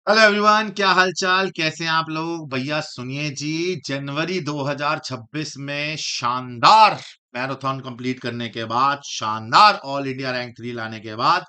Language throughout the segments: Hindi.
हेलो एवरीवन, क्या हाल चाल, कैसे हैं आप लोग। भैया सुनिए जी, जनवरी 2026 में शानदार मैराथन कंप्लीट करने के बाद, शानदार ऑल इंडिया रैंक 3 लाने के बाद,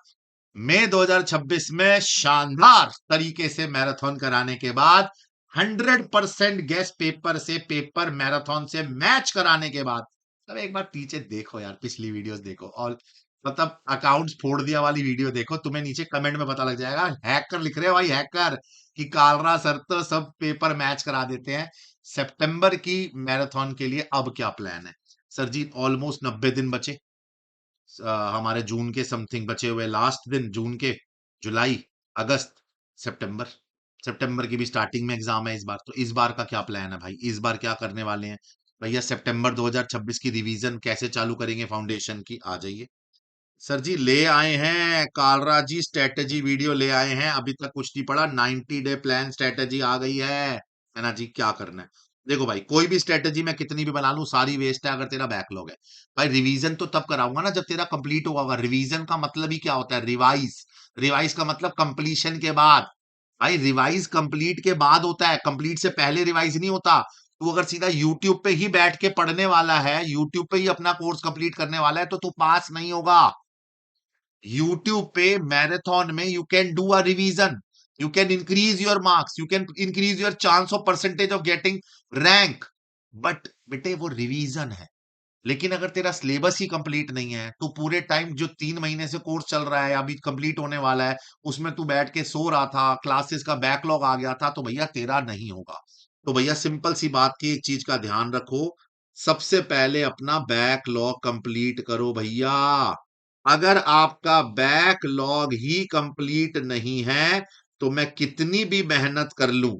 मई 2026 में शानदार तरीके से मैराथन कराने के बाद, 100% गेस पेपर से पेपर मैराथन से मैच कराने के बाद। अब एक बार पीछे देखो यार, पिछली वीडियोस देखो और मतलब अकाउंट्स फोड़ दिया वाली वीडियो देखो, तुम्हें नीचे कमेंट में पता लग जाएगा। हैकर लिख रहे हैं भाई, हैकर, कि कालरा सर तो सब पेपर मैच करा देते हैं। सितंबर की मैराथन के लिए अब क्या प्लान है सर जी? ऑलमोस्ट 90 दिन बचे। हमारे जून के समथिंग बचे हुए, लास्ट दिन जून के, जुलाई, अगस्त, सितंबर। सितंबर की भी स्टार्टिंग में एग्जाम है इस बार। तो इस बार का क्या प्लान है भाई, इस बार क्या करने वाले हैं? भैया सितंबर 2026 की रिवीजन कैसे चालू करेंगे फाउंडेशन की, आ जाइए। सर जी ले आए हैं कालरा जी, स्ट्रेटेजी वीडियो ले आए हैं। अभी तक कुछ नहीं पड़ा, 90 डे प्लान स्ट्रेटेजी आ गई है ना जी। क्या करना है? देखो भाई, कोई भी स्ट्रेटेजी मैं कितनी भी बना लूं सारी वेस्ट है अगर तेरा बैकलॉग है। भाई रिवीजन तो तब कराऊंगा ना जब तेरा कंप्लीट होगा। रिवीजन का मतलब ही क्या होता है? रिवाइज। रिवाइज का मतलब कंप्लीशन के बाद। भाई रिवाइज कंप्लीट के बाद होता है, कंप्लीट से पहले रिवाइज नहीं होता। तू अगर सीधा यूट्यूब पे ही बैठ के पढ़ने वाला है, यूट्यूब पे ही अपना कोर्स कंप्लीट करने वाला है, तो तू पास नहीं होगा। यूट्यूब पे मैराथन में you can do a revision, you can increase your marks, you can increase your chance of percentage of getting rank. But बेटे वो रिवीजन है। लेकिन अगर तेरा सिलेबस ही कंप्लीट नहीं है, तो पूरे टाइम जो 3 महीने से कोर्स चल रहा है, अभी कंप्लीट होने वाला है, उसमें तू बैठ के सो रहा था, क्लासेस का बैकलॉग आ गया था, तो भैया तेरा नहीं होगा। तो भैया सिंपल सी बात की एक चीज का ध्यान रखो, सबसे पहले अपना बैकलॉग कंप्लीट करो भैया। अगर आपका बैकलॉग ही कंप्लीट नहीं है, तो मैं कितनी भी मेहनत कर लूं,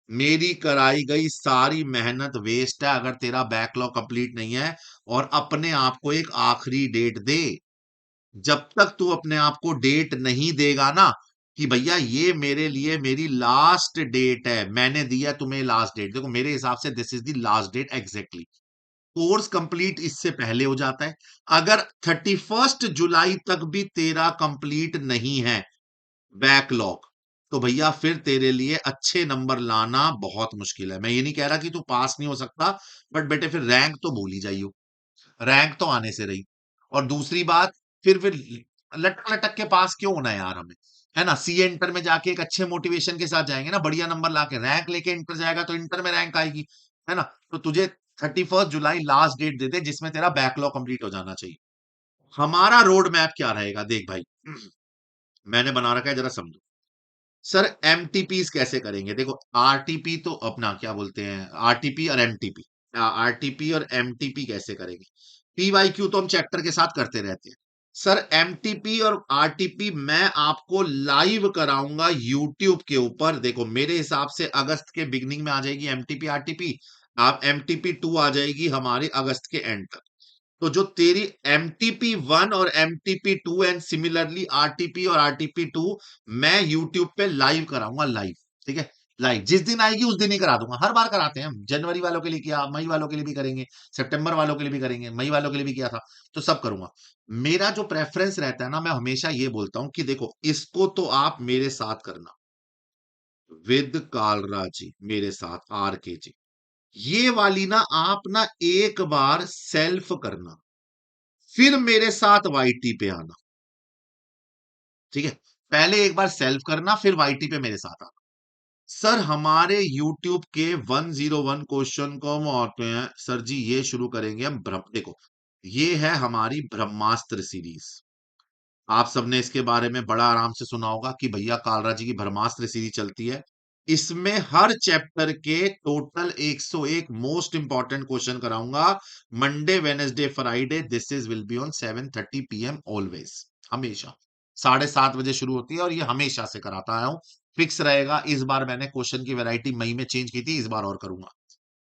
मेरी कराई गई सारी मेहनत वेस्ट है अगर तेरा बैकलॉग कंप्लीट नहीं है। और अपने आप को एक आखिरी डेट दे। जब तक तू अपने आप को डेट नहीं देगा ना, कि भैया ये मेरे लिए मेरी लास्ट डेट है, मैंने दिया तुम्हें लास्ट डेट, देखो मेरे हिसाब से this is the last date exactly. Course complete इससे पहले हो जाता है। अगर 31 जुलाई तक भी तेरा कंप्लीट नहीं है बैकलॉग, तो भैया फिर तेरे लिए अच्छे नंबर लाना बहुत मुश्किल है। मैं ये नहीं कह रहा कि तू पास नहीं हो सकता, बट बेटे फिर रैंक तो भूल ही जाइयो। रैंक तो आने से रही। और दूसरी बात, फिर लटक लटक के पास क्यों होना है यार हमें, है ना। सी इंटर में जाके एक अच्छे मोटिवेशन के साथ जाएंगे ना, बढ़िया नंबर लाके रैंक लेके इंटर जाएगा तो इंटर में रैंक आएगी, है ना। तो तुझे 31 जुलाई लास्ट डेट दे दे जिसमें तेरा बैकलॉग कंप्लीट हो जाना चाहिए। हमारा रोड मैप क्या रहेगा देख भाई, मैंने बना रखा है, जरा समझो। सर एमटीपीस कैसे करेंगे? देखो आरटीपी तो अपना क्या बोलते हैं, आरटीपी और एमटीपी। आरटीपी और एमटीपी कैसे करेंगे? पीवाईक्यू तो हम चैप्टर के साथ करते रहते हैं। सर एमटीपी और आरटीपी मैं आपको लाइव कराऊंगा यूट्यूब के ऊपर। देखो मेरे हिसाब से अगस्त के बिगनिंग में आ जाएगी एमटीपी आरटीपी। आप एमटीपी 2 आ जाएगी हमारे अगस्त के एंड तक। तो जो तेरी एमटीपी 1 और एमटीपी 2 एंड सिमिलरली आरटीपी और आरटीपी 2 मैं यूट्यूब पे लाइव कराऊंगा, लाइव। ठीक है, लाइव जिस दिन आएगी उस दिन ही करा दूंगा। हर बार कराते हैं हम, जनवरी वालों के लिए किया, मई वालों के लिए भी करेंगे, सितंबर वालों के लिए भी करेंगे, मई वालों के लिए भी किया था, तो सब करूंगा। मेरा जो प्रेफरेंस रहता है ना, मैं हमेशा ये बोलता हूं कि देखो इसको तो आप मेरे साथ करना, विद कालरा जी मेरे साथ, आर के जी। ये वाली ना आप ना एक बार सेल्फ करना, फिर मेरे साथ वाईटी पे आना। ठीक है, पहले एक बार सेल्फ करना, फिर वाईटी पे मेरे साथ आना। सर हमारे यूट्यूब के 101 क्वेश्चन कम आते हैं सर जी, ये शुरू करेंगे हम ब्रह्म, देखो ये है हमारी ब्रह्मास्त्र सीरीज। आप सबने इसके बारे में बड़ा आराम से सुना होगा कि भैया कालरा जी की ब्रह्मास्त्र सीरीज चलती है। इसमें हर चैप्टर के टोटल 101 मोस्ट इंपॉर्टेंट क्वेश्चन कराऊंगा। Monday Wednesday Friday, this is will be on 7:30 PM always, हमेशा 7:30 बजे शुरू होती है और ये हमेशा से कराता आया हूं, फिक्स रहेगा। इस बार मैंने क्वेश्चन की वैरायटी मई में चेंज की थी, इस बार और करूंगा।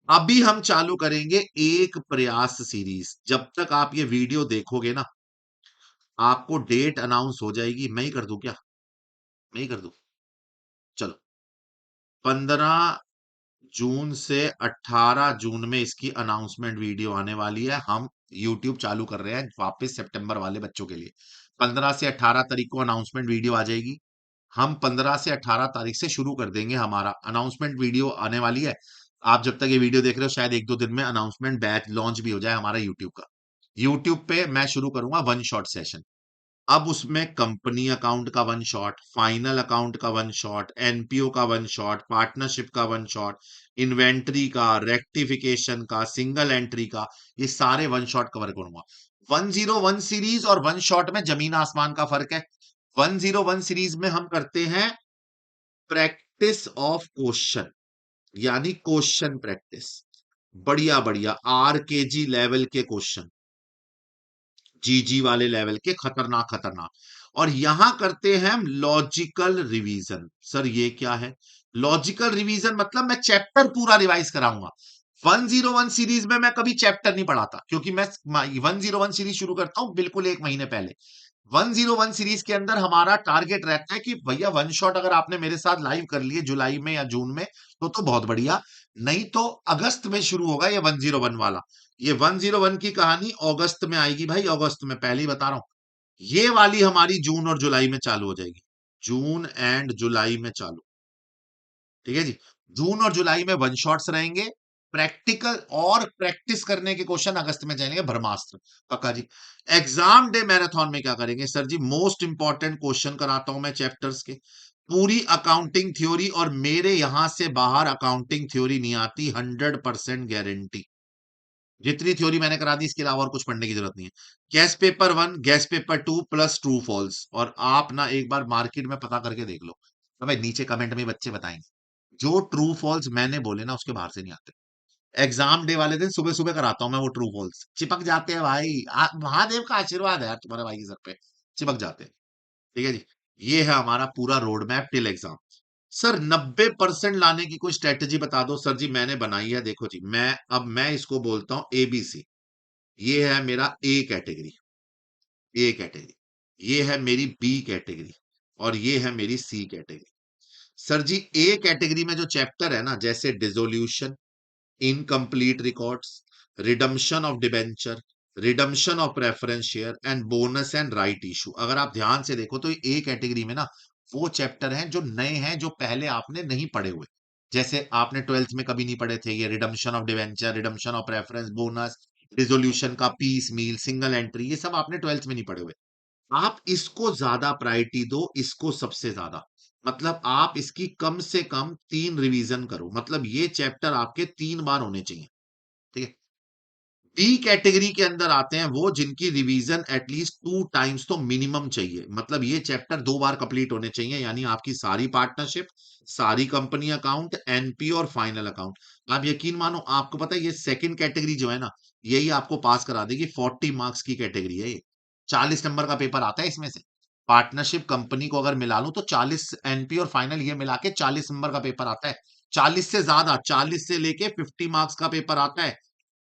अभी हम चालू करेंगे एक प्रयास सीरीज। जब तक आप ये वीडियो देखोगे ना, आपको डेट अनाउंस हो जाएगी। मैं ही कर दूं क्या? मैं ही कर दूं, चलो। 15 जून से 18 जून में इसकी अनाउंसमेंट वीडियो आने वाली है। हम यूट्यूब चालू कर रहे हैं वापस सितंबर वाले बच्चों के लिए। 15 से 18 तारीख को अनाउंसमेंट वीडियो आ जाएगी। हम 15 से 18 तारीख से शुरू कर देंगे, हमारा अनाउंसमेंट वीडियो आने वाली है। आप जब तक ये वीडियो देख रहे हो शायद 1-2 दिन में अनाउंसमेंट बैच लॉन्च भी हो जाए हमारा यूट्यूब का। यूट्यूब पे मैं शुरू करूंगा वन शॉट सेशन। अब उसमें कंपनी अकाउंट का वन शॉट, फाइनल अकाउंट का वन शॉट, एनपीओ का वन शॉट, पार्टनरशिप का वन शॉट, इन्वेंटरी का, रेक्टिफिकेशन का, सिंगल एंट्री का, ये सारे वन शॉट कवर करूंगा। 101 सीरीज और वन शॉट में जमीन आसमान का फर्क है। 101 सीरीज में हम करते हैं प्रैक्टिस ऑफ क्वेश्चन, यानी क्वेश्चन प्रैक्टिस, बढ़िया बढ़िया आरकेजी लेवल के क्वेश्चन, जीजी वाले लेवल के, खतरनाक खतरनाक। और यहां करते हैं हम लॉजिकल रिवीजन। सर ये क्या है? लॉजिकल रिवीजन मतलब मैं चैप्टर पूरा रिवाइज कराऊंगा। 101 सीरीज में मैं कभी चैप्टर नहीं पढ़ाता, क्योंकि मैं 101 सीरीज शुरू करता हूं बिल्कुल एक महीने पहले। 101 सीरीज के अंदर हमारा टारगेट रहता है कि भैया वन शॉट अगर आपने मेरे साथ लाइव कर लिए जुलाई में या जून में तो बहुत बढ़िया, नहीं तो अगस्त में शुरू होगा ये 101 वाला। ये 101 की कहानी अगस्त में आएगी भाई, अगस्त में, पहले ही बता रहा हूं। ये वाली हमारी जून और जुलाई में चालू हो जाएगी, जून एंड जुलाई में चालू। ठीक है जी। जून और जुलाई में वन शॉट्स रहेंगे, प्रैक्टिकल और प्रैक्टिस करने के क्वेश्चन अगस्त में जाएंगे, ब्रह्मास्त्र। पक्का जी। एग्जाम डे मैराथन में क्या करेंगे सर जी? मोस्ट इंपॉर्टेंट क्वेश्चन कराता हूं मैं चैप्टर्स के, पूरी अकाउंटिंग थ्योरी, और मेरे यहां से बाहर अकाउंटिंग थ्योरी नहीं आती, 100% गारंटी। जितनी थ्योरी मैंने करा दी इसके अलावा और कुछ पढ़ने की जरूरत नहीं है। Guess paper 1, guess paper 2 plus true false. और आप ना एक बार मार्केट में पता करके देख लो, तो भाई नीचे कमेंट में बच्चे बताएंगे, जो ट्रू फॉल्स मैंने बोले ना उसके बाहर से नहीं आते। एग्जाम डे वाले दिन सुबह सुबह कराता हूं मैं वो ट्रू फॉल्स, चिपक जाते हैं भाई। महादेव का आशीर्वाद है यार तुम्हारे भाई के सर पे, चिपक जाते हैं। ठीक है जी। ये है हमारा पूरा road map till exam. Sir 90% लाने की कोई स्ट्रेटेजी बता दो। सर जी मैंने बनाई है, देखो जी, मैं इसको बोलता हूं एबीसी। ये है मेरा ए कैटेगरी, ए कैटेगरी, ये है मेरी बी कैटेगरी, और ये है मेरी सी कैटेगरी। सर जी ए कैटेगरी में जो चैप्टर है ना, जैसे dissolution, incomplete records, redemption of debenture, redemption of preference share and bonus and right issue, अगर आप ध्यान से देखो तो ए कैटेगरी में ना वो चैप्टर हैं जो नए हैं, जो पहले आपने नहीं पढ़े हुए। जैसे आपने 12th में कभी नहीं पढ़े थे, ये redemption of debenture, redemption of preference, bonus, dissolution का पीस मील, सिंगल एंट्री, ये सब आपने 12th में नहीं पढ़े हुए। आप इसको ज्यादा प्रायोरिटी दो, इसको सबसे ज्यादा। मतलब आप इसकी कम से कम 3 रिवीजन करो, मतलब ये चैप्टर आपके 3 बार होने चाहिए। ठीक है। बी कैटेगरी के अंदर आते हैं वो जिनकी रिवीजन एटलीस्ट 2 टाइम्स तो मिनिमम चाहिए, मतलब ये चैप्टर 2 बार कंप्लीट होने चाहिए, यानी आपकी सारी पार्टनरशिप, सारी कंपनी अकाउंट, एनपी और फाइनल अकाउंट। आप यकीन मानो, आपको पता है ये सेकंड कैटेगरी जो है ना, यही आपको पास करा देगी। 40 मार्क्स की कैटेगरी है ये, 40 नंबर का पेपर आता है इसमें से। पार्टनरशिप कंपनी को अगर मिला लूं तो 40, एनपी और फाइनल ये मिला के 40 नंबर का पेपर आता है। 40 से ज्यादा, 40 से लेके 50 मार्क्स का पेपर आता है।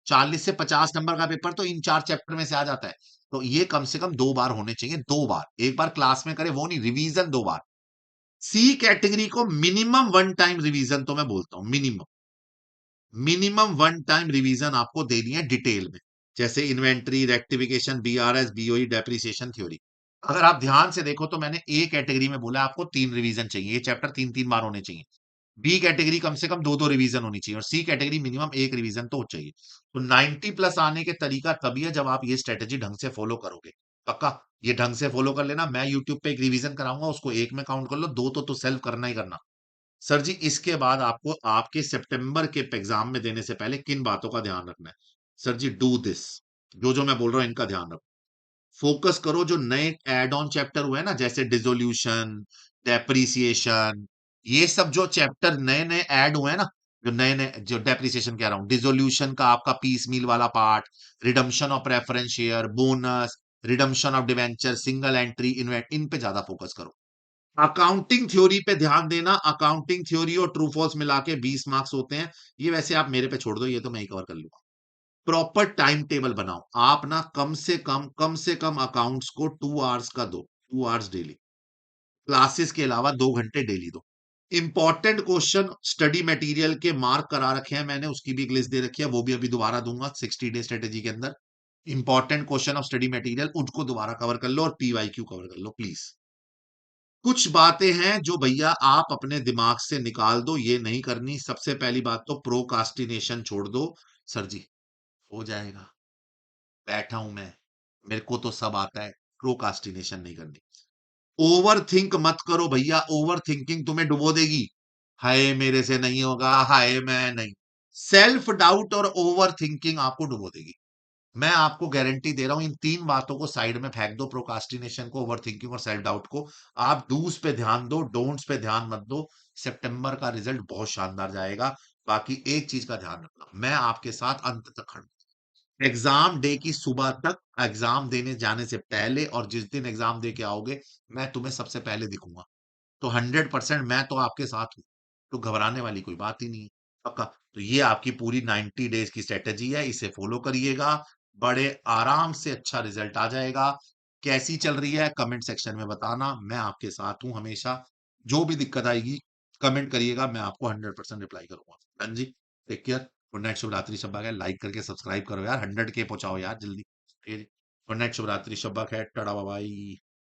40 से 50 नंबर का पेपर तो इन 4 चैप्टर में से आ जाता है। तो ये कम से कम 2 बार होने चाहिए, 2 बार। एक बार क्लास में करे वो नहीं, रिवीजन 2 बार। सी कैटेगरी को मिनिमम 1 टाइम रिवीजन तो मैं बोलता हूं, मिनिमम, मिनिमम 1 टाइम रिवीजन आपको देनी है डिटेल में। जैसे inventory, rectification, BRS, BOE, depreciation theory. अगर आप ध्यान से देखो तो मैंने ए कैटेगरी में बोला आपको 3 रिवीजन चाहिए, ये चैप्टर 3-3 बार होने चाहिए। बी कैटेगरी कम से कम 2-2 रिवीजन होनी चाहिए, और सी कैटेगरी मिनिमम 1 रिवीजन तो चाहिए। तो 90 प्लस आने के तरीका तभी है जब आप ये स्ट्रेटेजी ढंग से फॉलो करोगे। पक्का ये ढंग से फॉलो कर लेना। मैं यूट्यूब पे एक रिवीजन कराऊंगा, उसको एक में काउंट कर लो, दो तो सेल्फ करना ही करना। सर जी इसके बाद आपको आपके सितंबर के एग्जाम में देने से पहले किन बातों का ध्यान रखना है? सर जी डू दिस, जो जो मैं बोल रहा हूं इनका ध्यान रखो। फोकस करो जो नए एड ऑन चैप्टर हुए हैं ना, जैसे डिसोल्यूशन, डेप्रिसिएशन, ये सब जो चैप्टर नए नए ऐड हुए हैं ना, जो नए नए, जो डेप्रिसिएशन कह रहा हूं, डिसोल्यूशन का आपका पीस मील वाला part, redemption of preference share, bonus, redemption of debenture, single entry, इन्वेंट, इन पे ज्यादा फोकस करो। अकाउंटिंग थ्योरी पे ध्यान देना। अकाउंटिंग थ्योरी और ट्रू फॉल्स मिला के 20 मार्क्स होते हैं। ये वैसे आप मेरे पे छोड़ दो, ये तो मैं ही कवर कर लूंगा। प्रॉपर टाइम टेबल बनाओ। आप ना कम से कम अकाउंट्स को 2 आवर्स का दो, 2 आवर्स डेली। क्लासेस के अलावा 2 घंटे डेली दो। इंपॉर्टेंट क्वेश्चन स्टडी मटेरियल के मार्क करा रखे हैं मैंने, उसकी भी एक लिस्ट दे रखी है, वो भी अभी दोबारा दूंगा 60 डे स्ट्रेटेजी के अंदर। Important question of study material, उनको दोबारा कवर कर लो, और पीवाईक्यू कवर कर लो प्लीज। कुछ बातें हैं जो भैया आप अपने दिमाग से निकाल दो, ये नहीं करनी। सबसे पहली बात तो प्रोकास्टिनेशन छोड़ दो। सर जी, हो जाएगा, बैठा हूं मैं, मेरे को तो सब आता है। प्रोकास्टिनेशन नहीं करनी। ओवर थिंक मत करो भैया, ओवर थिंकिंग तुम्हें डुबो देगी। हाय मेरे से नहीं होगा, हाय मैं नहीं। सेल्फ डाउट और ओवर थिंकिंग आपको डुबो देगी। मैं आपको गारंटी दे रहा हूं, इन तीन बातों को साइड में फेंक दो, प्रोकास्टिनेशन को, ओवर थिंकिंग और सेल्फ डाउट को। आप डूज पे ध्यान दो, डोंट्स पे ध्यान मत दो। सितंबर का रिजल्ट बहुत शानदार जाएगा। बाकी एक चीज का ध्यान रखना, मैं आपके साथ अंत तक खड़ा हूं। एग्जाम डे की सुबह तक, एग्जाम देने जाने से पहले और जिस दिन एग्जाम दे के आओगे, मैं तुम्हें सबसे पहले दिखूंगा। तो 100% मैं तो आपके साथ हूँ। तो घबराने वाली कोई बात ही नहीं है। पक्का। तो ये आपकी पूरी 90 डेज की स्ट्रेटेजी है, इसे फॉलो करिएगा। बड़े आराम से अच्छा रिजल्ट आ जाएगा। कैसी चल रही है कमेंट सेक्शन में बताना, मैं आपके साथ हूं हमेशा। जो भी दिक्कत आएगी कमेंट करिएगा, मैं आपको 100% रिप्लाई करूंगा। डन जी। Take care. गुड नाइट, शुभ रात्रि, शब्बा खैर। लाइक करके सब्सक्राइब करो यार, 100 के पहुंचाओ यार जल्दी। ठीक है जी। गुड नाइट, शुभ रात्रि, शब्बा खैर, टाटा बाय बाय।